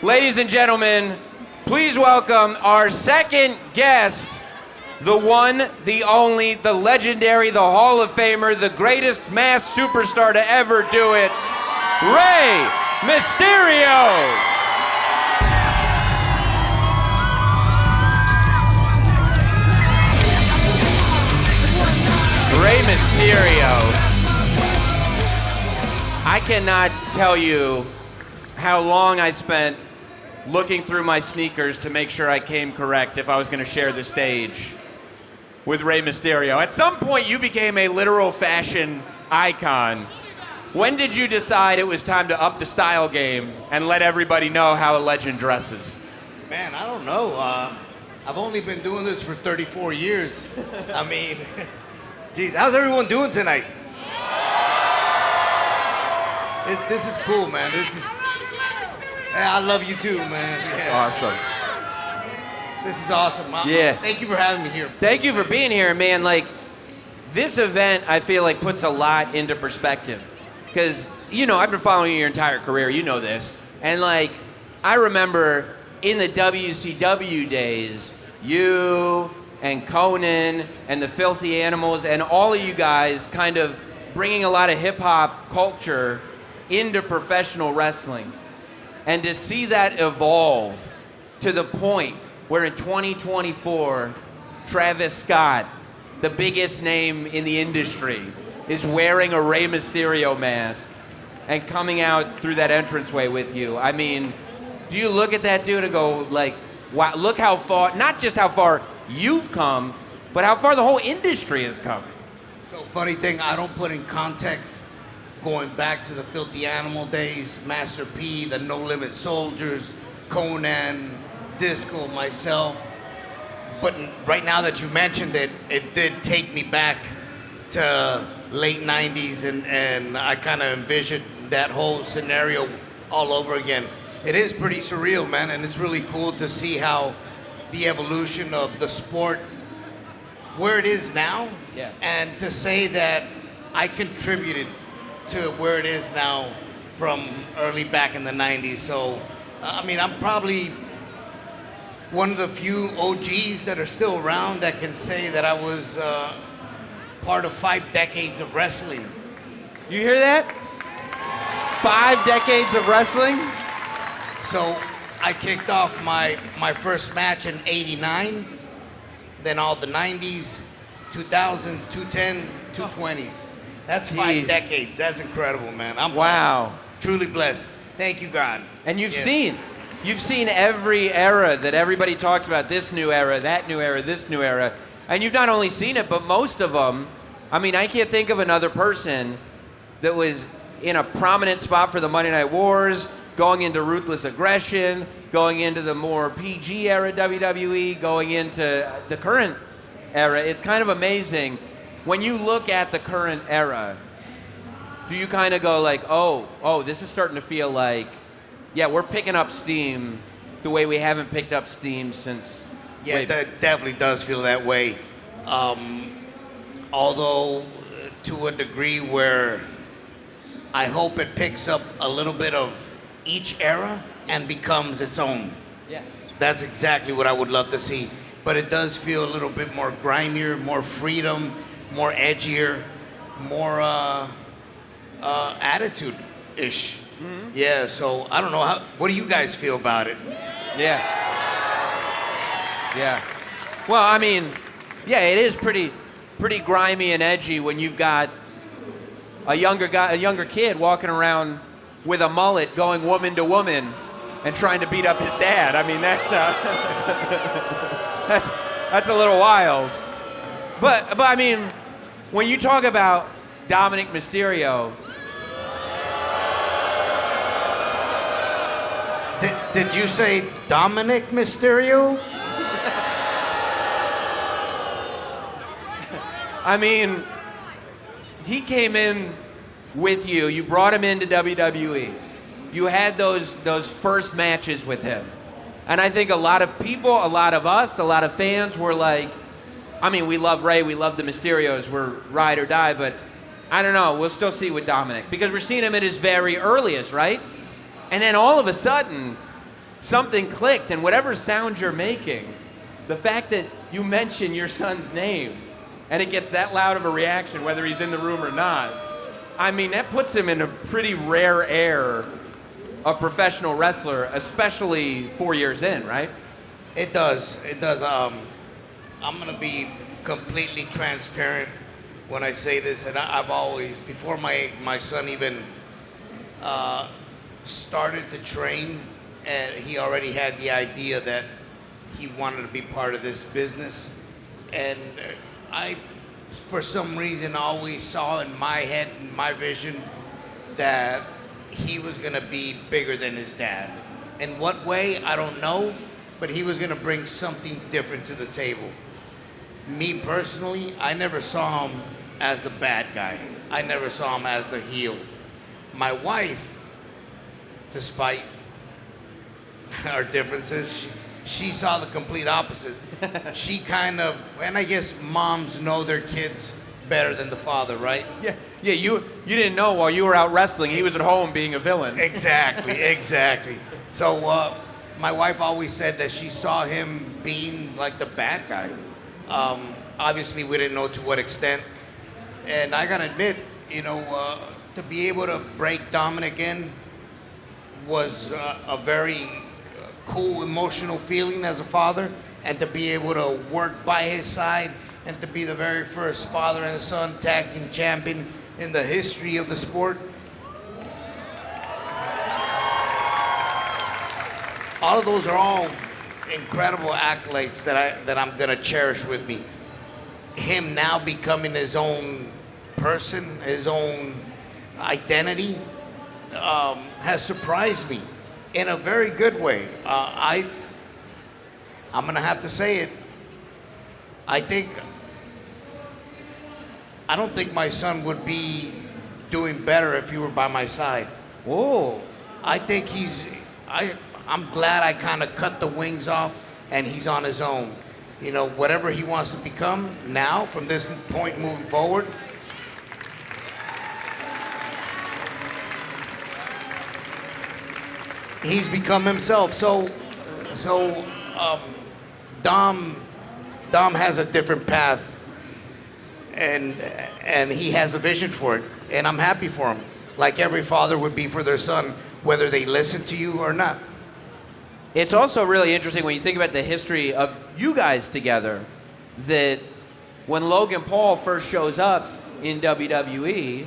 Ladies and gentlemen, please welcome our second guest, the one, the only, the legendary, the Hall of Famer, the greatest masked superstar to ever do it, Rey Mysterio. Rey Mysterio. I cannot tell you how long I spent looking through my sneakers to make sure I came correct if I was going to share the stage with Rey Mysterio. At some point, you became a literal fashion icon. When did you decide it was time to up the style game and let everybody know how a legend dresses? Man, I don't know. I've only been doing this for 34 years. I mean, geez, how's everyone doing tonight? This is cool, man. I love you too, man. Yeah. Awesome. This is awesome. Yeah. Thank you for having me here. Thank you for being here, man. Like, this event, I feel like, puts a lot into perspective. Because, you know, I've been following you your entire career. You know this. And, like, I remember in the WCW days, you and Conan and the Filthy Animals and all of you guys kind of bringing a lot of hip-hop culture into professional wrestling. And to see that evolve to the point where in 2024, Travis Scott, the biggest name in the industry, is wearing a Rey Mysterio mask and coming out through that entranceway with you. I mean, do you look at that dude and go like, wow, look how far, not just how far you've come, but how far the whole industry has come. So funny thing, I don't put in context going back to the Filthy Animal days, Master P, the No Limit Soldiers, Conan, Disco, myself. But right now that you mentioned it, it did take me back to late 90s and I kind of envisioned that whole scenario all over again. It is pretty surreal, man, and it's really cool to see how the evolution of the sport, where it is now, yeah. And to say that I contributed to where it is now from early back in the 90s. So, I mean, I'm probably one of the few OGs that are still around that can say that I was part of 5 decades of wrestling. You hear that? 5 decades of wrestling? So I kicked off my first match in '89, then all the 90s, 2000, 210, 220s. That's 5 decades. That's incredible, man. I'm wow. blessed. Truly blessed. Thank you, God. And you've seen every era that everybody talks about, this new era, that new era, this new era. And you've not only seen it, but most of them, I mean, I can't think of another person that was in a prominent spot for the Monday Night Wars, going into Ruthless Aggression, going into the more PG era WWE, going into the current era. It's kind of amazing. When you look at the current era, do you kind of go like, oh, this is starting to feel like, yeah, we're picking up steam the way we haven't picked up steam since. Yeah, that definitely does feel that way. Although to a degree where I hope it picks up a little bit of each era and becomes its own. Yeah. That's exactly what I would love to see. But it does feel a little bit more grimier, more freedom, more edgier, more attitude-ish. Mm-hmm. Yeah, so I don't know, what do you guys feel about it? Yeah. Yeah. Well, I mean, yeah, it is pretty grimy and edgy when you've got a younger kid walking around with a mullet going woman to woman and trying to beat up his dad. I mean, that's that's a little wild. But I mean, when you talk about Dominik Mysterio, did you say Dominik Mysterio? I mean, he came in with you. You brought him into WWE. You had those first matches with him. And I think a lot of people, a lot of us, a lot of fans were like, I mean, we love Rey, we love the Mysterios, we're ride or die, but I don't know, we'll still see with Dominik because we're seeing him at his very earliest, right? And then all of a sudden, something clicked, and whatever sound you're making, the fact that you mention your son's name and it gets that loud of a reaction, whether he's in the room or not, I mean, that puts him in a pretty rare air of professional wrestler, especially 4 years in, right? It does. It does. I'm gonna be completely transparent when I say this, and I've always, before my son even started to train, and he already had the idea that he wanted to be part of this business, and I, for some reason, always saw in my head, in my vision, that he was gonna be bigger than his dad. In what way, I don't know, but he was gonna bring something different to the table. Me personally, I never saw him as the bad guy. I never saw him as the heel. My wife, despite our differences, she saw the complete opposite. She kind of, and I guess moms know their kids better than the father, right? Yeah. You didn't know while you were out wrestling, he was at home being a villain. Exactly. So my wife always said that she saw him being like the bad guy. Obviously, we didn't know to what extent. And I gotta admit, to be able to break Dominik in was a very cool, emotional feeling as a father, and to be able to work by his side and to be the very first father and son tag team champion in the history of the sport. All of those are all incredible accolades that I'm gonna cherish with me. Him now becoming his own person, his own identity, has surprised me in a very good way. I'm gonna have to say it. I don't think my son would be doing better if he were by my side. Whoa. I think I'm glad I kind of cut the wings off and he's on his own. Whatever he wants to become now, from this point moving forward, he's become himself. So Dom has a different path, and he has a vision for it, and I'm happy for him, like every father would be for their son, whether they listen to you or not. It's also really interesting when you think about the history of you guys together, that when Logan Paul first shows up in WWE,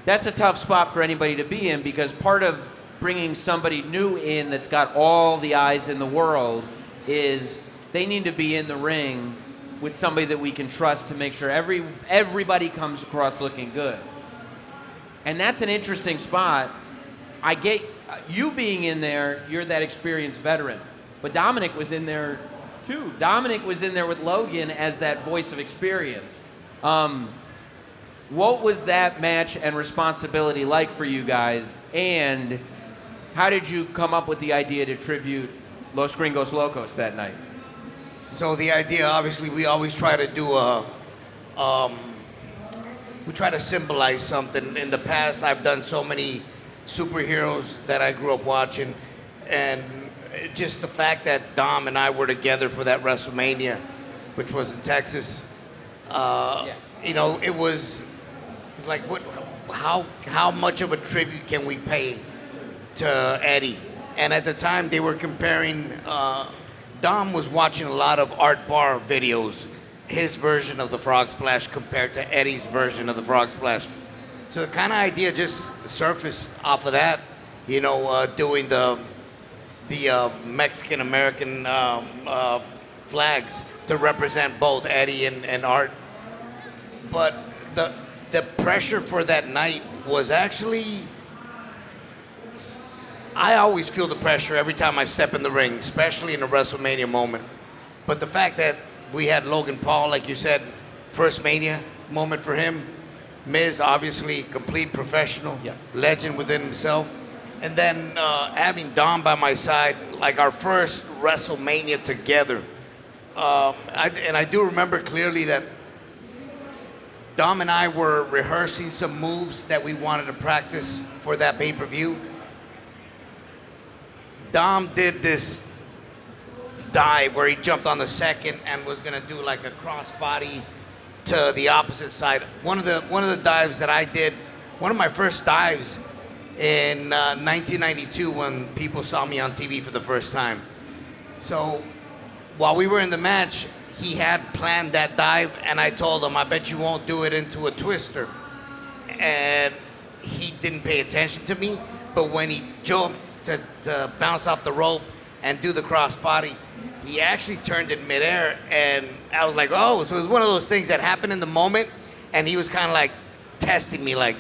that's a tough spot for anybody to be in, because part of bringing somebody new in that's got all the eyes in the world is they need to be in the ring with somebody that we can trust to make sure everybody comes across looking good. And that's an interesting spot. I get you being in there, you're that experienced veteran. But Dominik was in there too. Dominik was in there with Logan as that voice of experience. What was that match and responsibility like for you guys? And how did you come up with the idea to tribute Los Gringos Locos that night? So the idea, obviously, we always try to do we try to symbolize something. In the past, I've done so many superheroes that I grew up watching, and just the fact that Dom and I were together for that WrestleMania, which was in Texas, it was like, how much of a tribute can we pay to Eddie? And at the time, they were comparing. Dom was watching a lot of Art Barr videos, his version of the Frog Splash compared to Eddie's version of the Frog Splash. So the kind of idea just surfaced off of that, doing the Mexican American flags to represent both Eddie and Art. But the pressure for that night was actually, I always feel the pressure every time I step in the ring, especially in a WrestleMania moment. But the fact that we had Logan Paul, like you said, first Mania moment for him. Miz, obviously, complete professional, legend within himself. And then having Dom by my side, like our first WrestleMania together. I do remember clearly that Dom and I were rehearsing some moves that we wanted to practice for that pay-per-view. Dom did this dive where he jumped on the second and was gonna do like a crossbody to the opposite side. One of the dives that I did, one of my first dives in 1992 when people saw me on TV for the first time. So while we were in the match, he had planned that dive, and I told him, I bet you won't do it into a twister. And he didn't pay attention to me, but when he jumped to bounce off the rope and do the crossbody, he actually turned in midair, and I was like, oh, so it was one of those things that happened in the moment, and he was kind of like testing me, like,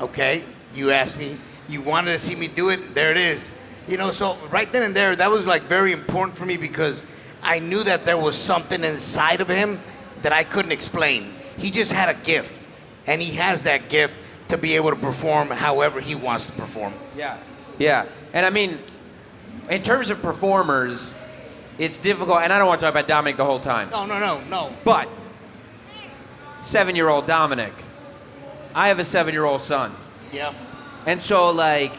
okay, you asked me, you wanted to see me do it, there it is. You know, so right then and there, that was like very important for me because I knew that there was something inside of him that I couldn't explain. He just had a gift, and he has that gift to be able to perform however he wants to perform. Yeah. Yeah. And I mean, in terms of performers, it's difficult, and I don't want to talk about Dominik the whole time. No. But 7-year-old Dominik, I have a 7-year-old son. Yeah. And so, like,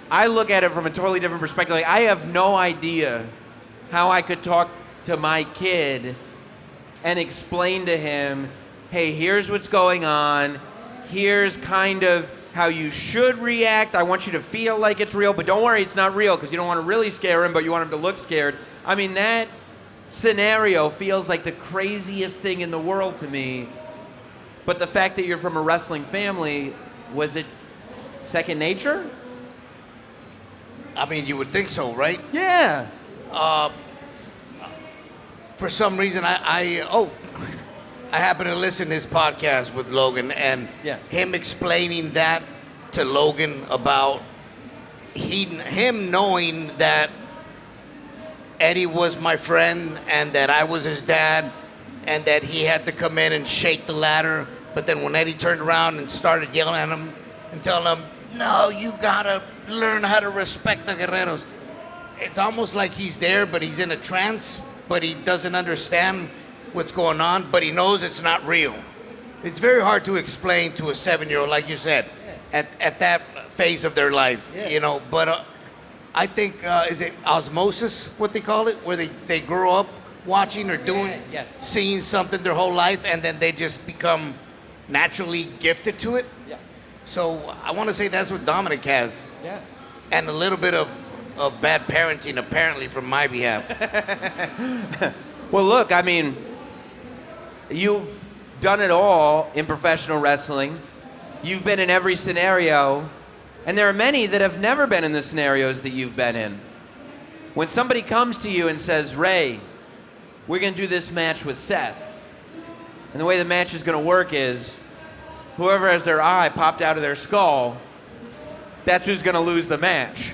I look at it from a totally different perspective. Like, I have no idea how I could talk to my kid and explain to him, hey, here's what's going on. Here's kind of how you should react. I want you to feel like it's real, but don't worry, it's not real, because you don't want to really scare him, but you want him to look scared. I mean, that scenario feels like the craziest thing in the world to me. But the fact that you're from a wrestling family, was it second nature? I mean, you would think so, right? Yeah. For some reason, I happen to listen to his podcast with Logan, and him explaining that to Logan about him knowing that Eddie was my friend and that I was his dad and that he had to come in and shake the ladder. But then when Eddie turned around and started yelling at him and telling him, no, you gotta learn how to respect the guerreros. It's almost like he's there, but he's in a trance, but he doesn't understand what's going on, but he knows it's not real. It's very hard to explain to a 7-year-old, like you said, at that phase of their life, you know. But I think, is it osmosis, what they call it, where they grow up watching or doing, seeing something their whole life, and then they just become naturally gifted to it? Yeah. So I want to say that's what Dominik has. Yeah. And a little bit of bad parenting, apparently, from my behalf. Well, look, I mean, you've done it all in professional wrestling. You've been in every scenario, and there are many that have never been in the scenarios that you've been in. When somebody comes to you and says, Ray, we're going to do this match with Seth, and the way the match is going to work is whoever has their eye popped out of their skull, that's who's going to lose the match.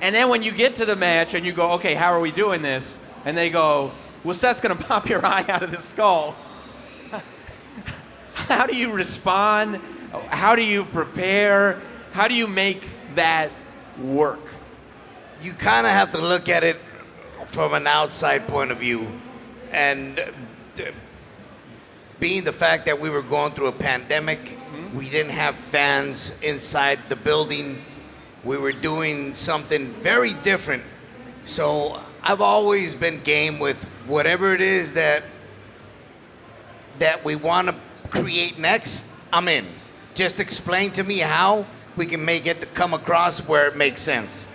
And then when you get to the match and you go, okay, how are we doing this? And they go, well, Seth's going to pop your eye out of the skull. How do you respond? How do you prepare? How do you make that work? You kind of have to look at it from an outside point of view. And being the fact that we were going through a pandemic, we didn't have fans inside the building. We were doing something very different. So I've always been game with whatever it is that we want to create next, I'm in. Just explain to me how we can make it come across where it makes sense.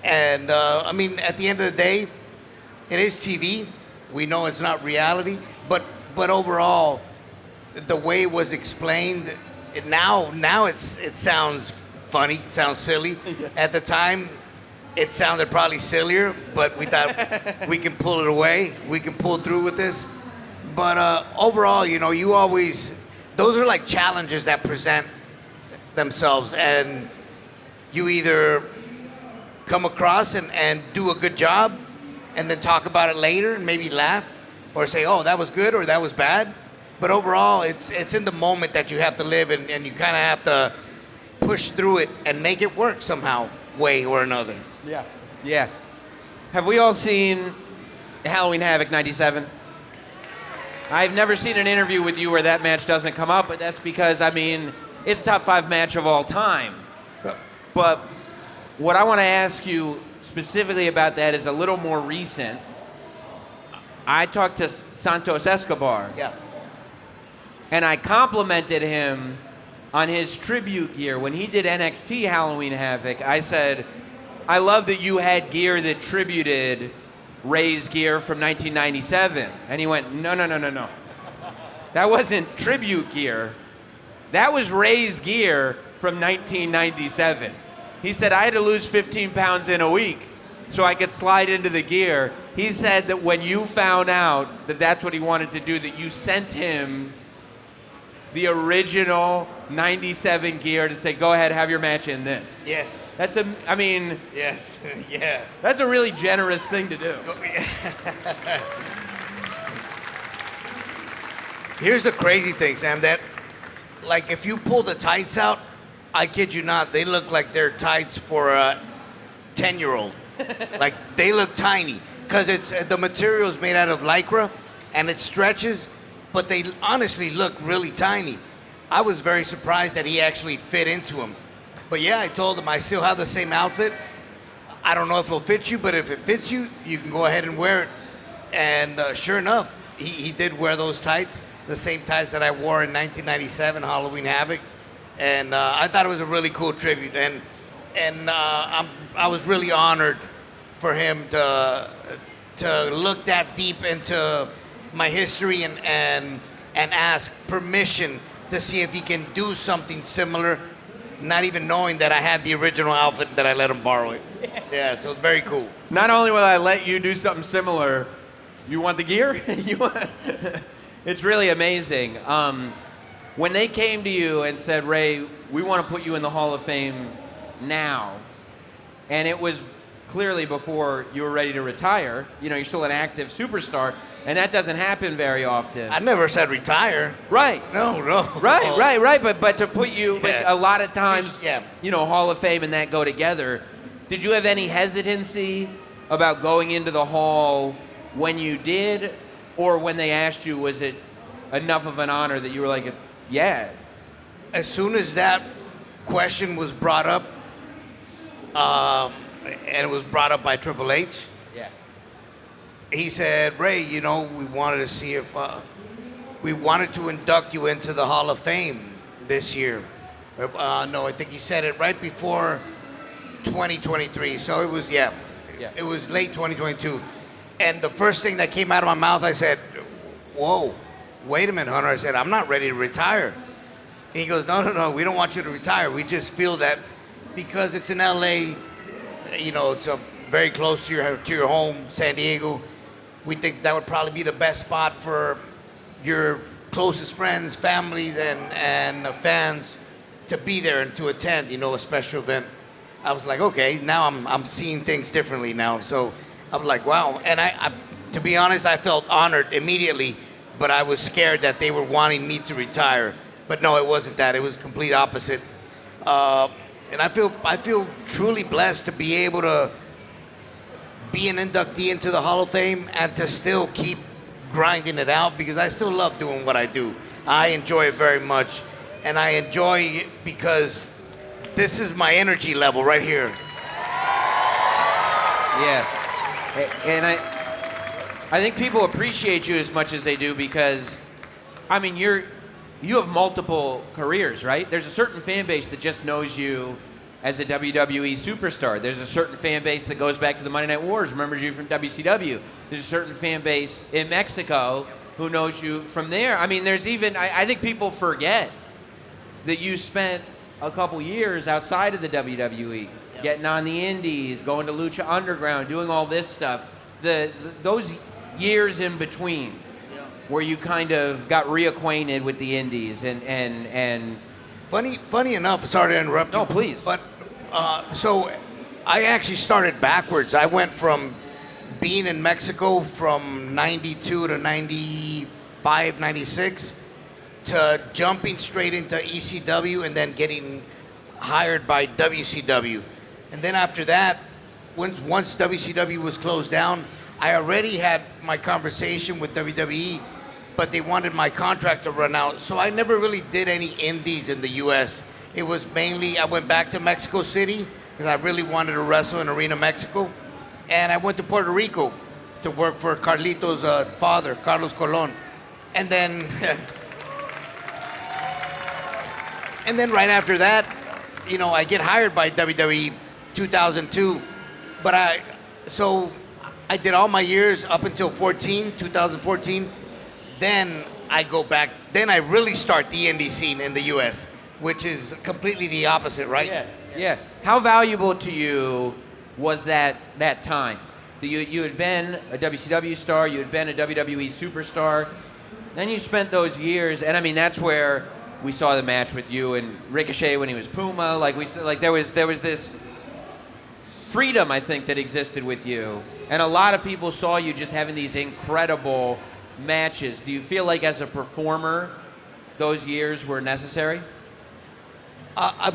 And I mean, at the end of the day, it is TV. We know it's not reality, but overall, the way it was explained, now it sounds funny, sounds silly. At the time, it sounded probably sillier, but we thought we can pull it away. We can pull through with this. But overall, you know, those are like challenges that present themselves, and you either come across and do a good job and then talk about it later and maybe laugh or say, oh, that was good or that was bad. But overall, it's in the moment that you have to live, and you kind of have to push through it and make it work somehow, way or another. Yeah. Yeah. Have we all seen Halloween Havoc 97? I've never seen an interview with you where that match doesn't come up, but that's because, I mean, it's top 5 match of all time. But what I want to ask you specifically about that is a little more recent. I talked to Santos Escobar. Yeah. And I complimented him on his tribute gear. When he did NXT Halloween Havoc, I said, I love that you had gear that tributed Rey's gear from 1997. And he went, no. That wasn't tribute gear. That was Rey's gear from 1997. He said, I had to lose 15 pounds in a week so I could slide into the gear. He said that when you found out that that's what he wanted to do, that you sent him the original 97 gear to say, go ahead, have your match in this. Yes. Yes, yeah. That's a really generous thing to do. Here's the crazy thing, Sam, that like if you pull the tights out, I kid you not, they look like they're tights for a 10-year-old. Like they look tiny because it's the material's made out of Lycra and it stretches, but they honestly look really tiny. I was very surprised that he actually fit into them. But yeah, I told him I still have the same outfit. I don't know if it'll fit you, but if it fits you, you can go ahead and wear it. And sure enough, he did wear those tights, the same tights that I wore in 1997 Halloween Havoc. And I thought it was a really cool tribute. And I was really honored for him to look that deep into my history and ask permission to see if he can do something similar, not even knowing that I had the original outfit that I let him borrow it. Yeah, so it's very cool. Not only will I let you do something similar, you want the gear? It's really amazing. When they came to you and said, Rey, we want to put you in the Hall of Fame now, and it was clearly before you were ready to retire, you're still an active superstar, and that doesn't happen very often. I never said retire. Right. No. Right. But to put you, but a lot of times, Yeah. Hall of Fame and that go together. Did you have any hesitancy about going into the Hall when you did, or when they asked you, was it enough of an honor that you were like, yeah? As soon as that question was brought up, and it was brought up by Triple H, Yeah. he said, Rey, we wanted to see if we wanted to induct you into the Hall of Fame this year. No, I think he said it right before 2023. So it was, Yeah. it was late 2022. And the first thing that came out of my mouth, I said, whoa, wait a minute, Hunter. I said, I'm not ready to retire. And he goes, no, we don't want you to retire. We just feel that because it's in LA, it's very close to your home, San Diego. We think that would probably be the best spot for your closest friends, families, and fans to be there and to attend, a special event. I was like, okay, now I'm seeing things differently now. So I'm like, wow. And I to be honest, I felt honored immediately, but I was scared that they were wanting me to retire. But no, it wasn't that. It was complete opposite. And I feel truly blessed to be able to be an inductee into the Hall of Fame and to still keep grinding it out because I still love doing what I do. I enjoy it very much, and I enjoy it because this is my energy level right here. Yeah. And I think people appreciate you as much as they do because, you have multiple careers, right? There's a certain fan base that just knows you as a WWE superstar. There's a certain fan base that goes back to the Monday Night Wars, remembers you from WCW. There's a certain fan base in Mexico who knows you from there. There's even, I think people forget that you spent a couple years outside of the WWE, getting on the indies, going to Lucha Underground, doing all this stuff. Those years in between, where you kind of got reacquainted with the indies and Funny enough, sorry to interrupt you. No, please. But so I actually started backwards. I went from being in Mexico from 92 to 95, 96 to jumping straight into ECW and then getting hired by WCW. And then after that, once WCW was closed down, I already had my conversation with WWE, but they wanted my contract to run out. So I never really did any indies in the US. It was mainly, I went back to Mexico City because I really wanted to wrestle in Arena Mexico. And I went to Puerto Rico to work for Carlito's father, Carlos Colon. And then, and then right after that, you know, I get hired by WWE 2002. So I did all my years up until 2014. Then I go back, then I really start the indie scene in the US, which is completely the opposite, right? Yeah. How valuable to you was that time? You had been a WCW star, you had been a WWE superstar, then you spent those years, and I mean that's where we saw the match with you and Ricochet when he was Puma. There was this freedom, I think, that existed with you, and a lot of people saw you just having these incredible matches. Do you feel like as a performer, those years were necessary? I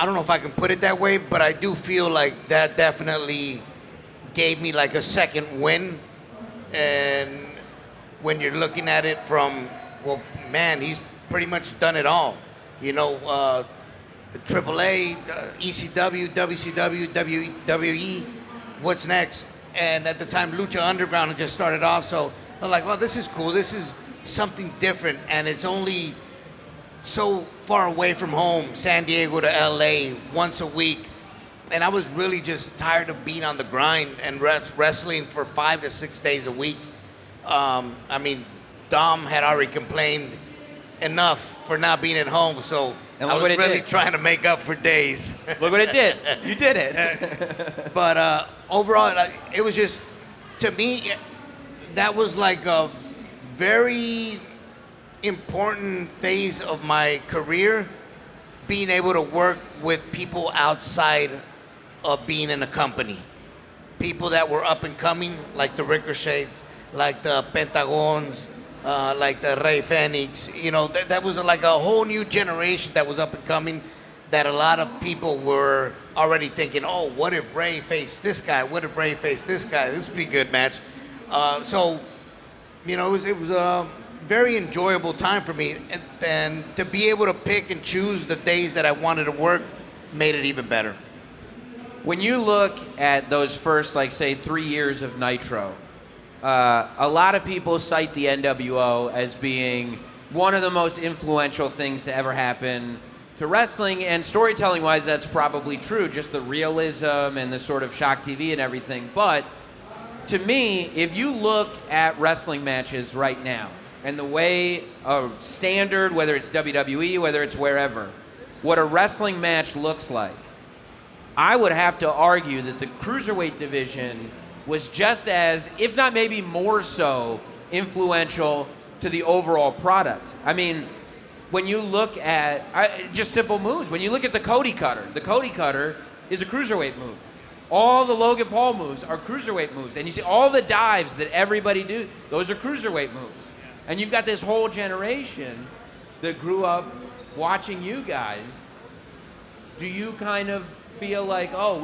don't know if I can put it that way, but I do feel like that definitely gave me like a second win. And when you're looking at it from, well, man, he's pretty much done it all. You know, AAA, ECW, WCW, WWE, what's next? And at the time, Lucha Underground had just started off, so I'm like, well, this is cool. This is something different, and it's only so far away from home, San Diego to LA, once a week. And I was really just tired of being on the grind and wrestling for 5 to 6 days a week. I mean, Dom had already complained enough for not being at home, so I was really trying to make up for days. Look what it did. You did it. But overall, it was just, to me, that was like a very important phase of my career, being able to work with people outside of being in a company. People that were up and coming, like the Ricochets, like the Pentagons, like the Rey Fenix. You know, that was like a whole new generation that was up and coming, that a lot of people were already thinking, oh, what if Rey faced this guy? What if Rey faced this guy? This would be a good match. So, you know, it was a very enjoyable time for me. And to be able to pick and choose the days that I wanted to work made it even better. When you look at those first, like, say, 3 years of Nitro, a lot of people cite the NWO as being one of the most influential things to ever happen to wrestling, and storytelling-wise, that's probably true, just the realism and the sort of shock TV and everything. But to me, if you look at wrestling matches right now, and the way a standard, whether it's WWE, whether it's wherever, what a wrestling match looks like, I would have to argue that the Cruiserweight division was just as, if not maybe more so, influential to the overall product. I mean, when you look at, just simple moves, when you look at the Cody Cutter is a Cruiserweight move. All the Logan Paul moves are Cruiserweight moves. And you see all the dives that everybody do, those are Cruiserweight moves. And you've got this whole generation that grew up watching you guys. Do you kind of feel like, oh,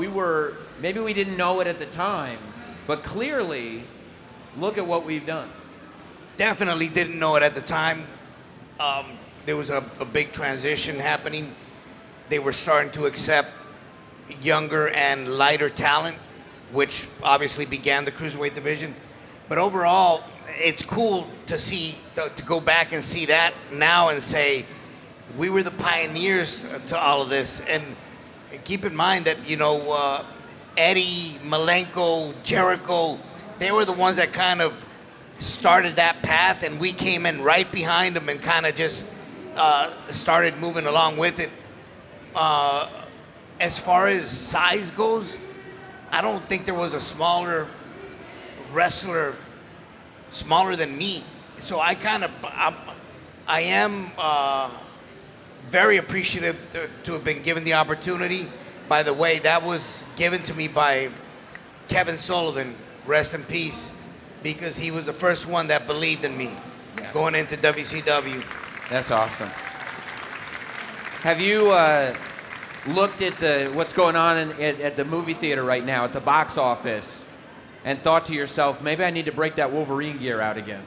maybe we didn't know it at the time, but clearly, look at what we've done? Definitely didn't know it at the time. There was a big transition happening. They were starting to accept younger and lighter talent, which obviously began the Cruiserweight division. But overall, it's cool to see, to go back and see that now and say, we were the pioneers to all of this. And keep in mind that, you know, Eddie, Malenko, Jericho, they were the ones that kind of started that path, and we came in right behind them and kind of just started moving along with it. As far as size goes, I don't think there was a smaller wrestler smaller than me. So I am very appreciative to have been given the opportunity. By the way, that was given to me by Kevin Sullivan, rest in peace, because he was the first one that believed in me going into WCW. That's awesome. Have you looked at what's going on at the movie theater right now, at the box office, and thought to yourself, maybe I need to break that Wolverine gear out again?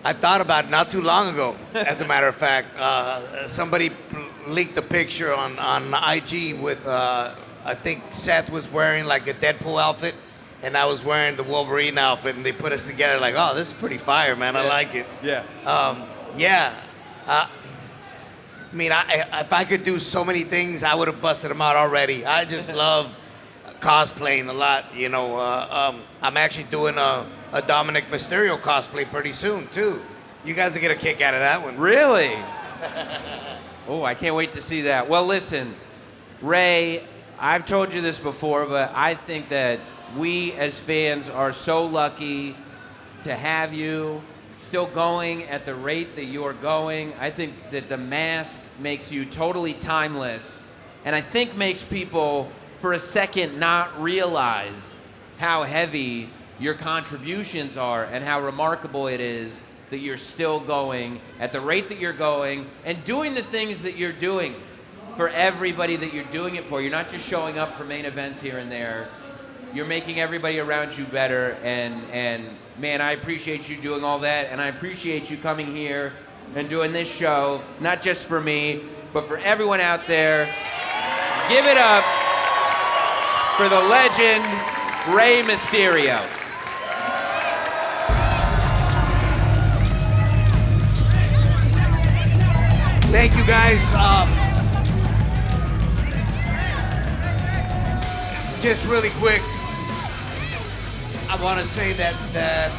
I thought about it not too long ago, as a matter of fact. Somebody leaked a picture on IG with I think Seth was wearing like a Deadpool outfit, and I was wearing the Wolverine outfit, and they put us together like, oh, this is pretty fire, man. I like it. Yeah. I mean, if I could do so many things, I would have busted them out already. I just love cosplaying a lot, you know. I'm actually doing a Dominik Mysterio cosplay pretty soon, too. You guys will get a kick out of that one. Really? Oh, I can't wait to see that. Well, listen, Ray, I've told you this before, but I think that we as fans are so lucky to have you still going at the rate that you're going. I think that the mask makes you totally timeless, and I think makes people for a second not realize how heavy your contributions are and how remarkable it is that you're still going at the rate that you're going and doing the things that you're doing for everybody that you're doing it for. You're not just showing up for main events here and there. You're making everybody around you better, and man, I appreciate you doing all that, and I appreciate you coming here and doing this show, not just for me, but for everyone out there. Give it up for the legend, Rey Mysterio. Thank you, guys. Just really quick, I want to say that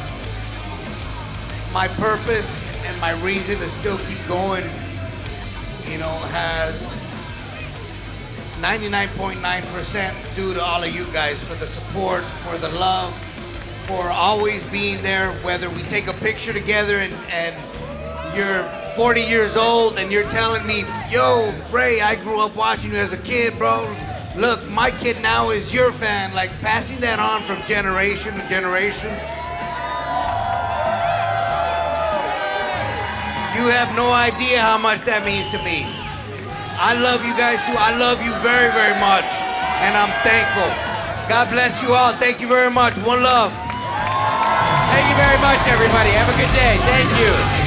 my purpose and my reason to still keep going, you know, has 99.9% due to all of you guys for the support, for the love, for always being there, whether we take a picture together and you're 40 years old and you're telling me, yo, Ray, I grew up watching you as a kid, bro. Look, my kid now is your fan, like passing that on from generation to generation. You have no idea how much that means to me. I love you guys too. I love you very, very much. And I'm thankful. God bless you all. Thank you very much. One love. Thank you very much, everybody. Have a good day. Thank you.